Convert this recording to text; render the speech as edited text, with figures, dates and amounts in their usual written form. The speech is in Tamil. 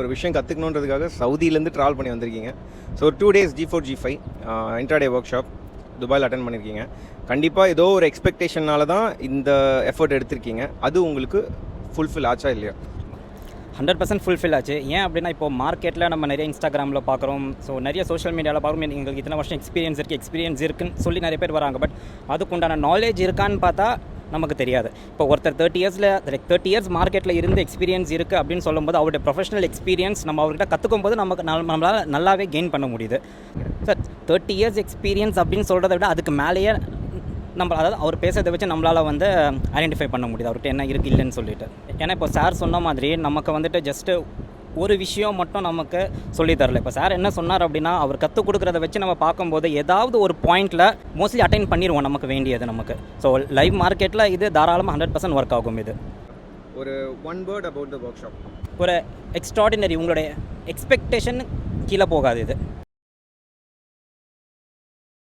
ஒரு விஷயம் கற்றுக்கணுன்றதுக்காக சவுதியிலேருந்து ட்ராவல் பண்ணி வந்திருக்கீங்க. ஸோ ஒரு 2 days G4 G5 intraday work shop துபாயில் அட்டன் பண்ணியிருக்கீங்க. கண்டிப்பாக ஏதோ ஒரு எக்ஸ்பெக்டேஷனால தான் இந்த எஃபர்ட் எடுத்திருக்கீங்க. அது உங்களுக்கு ஃபுல்ஃபில் ஆச்சா இல்லையா? 100% ஃபுல்ஃபில் ஆச்சு. ஏன் அப்படின்னா, இப்போ மார்க்கெட்டில் நம்ம நிறைய இன்ஸ்டாகிராமில் பார்க்குறோம், ஸோ நிறைய சோஷியல் மீடியாவில் பார்க்குறோம், எங்களுக்கு இத்தனை வருஷம் எக்ஸ்பீரியன்ஸ் இருக்குன்னு சொல்லி நிறைய பேர் வராங்க. பட் அதுக்குண்டான நாலேஜ் இருக்கான்னு பார்த்தா நமக்கு தெரியாது. இப்போ ஒருத்தர் 30 இயர்ஸ் மார்க்கெட்டில் இருந்து எக்ஸ்பீரியன்ஸ் இருக்குது அப்படின்னு சொல்லும்போது, அவருடைய ப்ரொஃபஷனல் எக்ஸ்பீரியன்ஸ் நம்ம அவர்கிட்ட கற்றுக்கும் போது நம்மளால் நல்லாவே கெயின் பண்ண முடியுது. சார் 30 இயர்ஸ் எக்ஸ்பீரியன்ஸ் அப்படின்னு சொல்கிறத விட அதுக்கு மேலேயே அதாவது அவர் பேசுறதை வச்சு நம்மளால் ஐடென்டிஃபை பண்ண முடியுது அவர்கிட்ட என்ன இருக்குது இல்லைன்னு சொல்லிட்டு. ஏன்னா இப்போ சார் சொன்ன மாதிரி நமக்கு ஜஸ்ட்டு ஒரு விஷயம் மட்டும் நமக்கு சொல்லி தரல. இப்போ சார் என்ன சொன்னார் அப்படின்னா, அவர் கற்றுக் கொடுக்குறத வச்சு நம்ம பார்க்கும்போது ஏதாவது ஒரு பாயிண்டில் மோஸ்ட்லி அட்டைன் பண்ணிடுவோம் நமக்கு வேண்டியது நமக்கு. ஸோ லைவ் மார்க்கெட்டில் இது தாராளமாக 100% ஒர்க் ஆகும். இது ஒரு one word about the work shop. ஒரு எக்ஸ்ட்ராடினரி, உங்களுடைய எக்ஸ்பெக்டேஷன் கீழே போகாது இது.